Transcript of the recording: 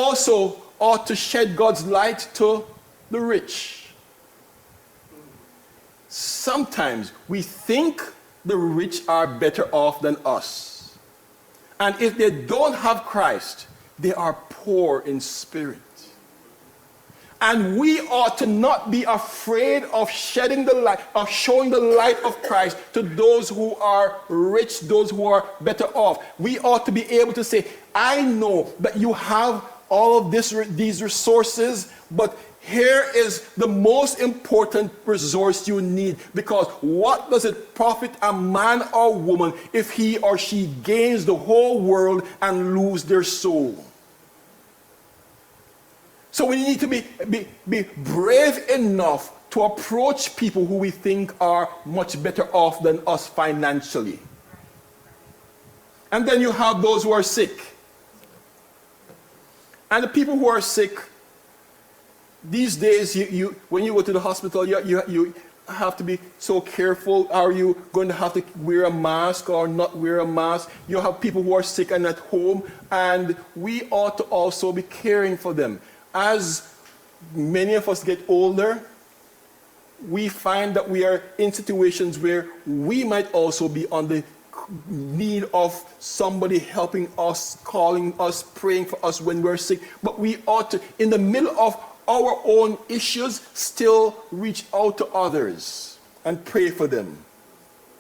also ought to shed God's light to the rich. Sometimes we think the rich are better off than us. And if they don't have Christ, they are poor in spirit. And we ought to not be afraid of shedding the light, of showing the light of Christ to those who are rich, those who are better off. We ought to be able to say, I know that you have all of these resources, but here is the most important resource you need. Because what does it profit a man or woman if he or she gains the whole world and lose their soul? So we need to be brave enough to approach people who we think are much better off than us financially. And then you have those who are sick. And the people who are sick, these days, when you go to the hospital, you have to be so careful. Are you going to have to wear a mask or not wear a mask? You have people who are sick and at home, and we ought to also be caring for them. As many of us get older, we find that we are in situations where we might also be on the need of somebody helping us, calling us, praying for us when we're sick. But we ought to, in the middle of our own issues, still reach out to others and pray for them.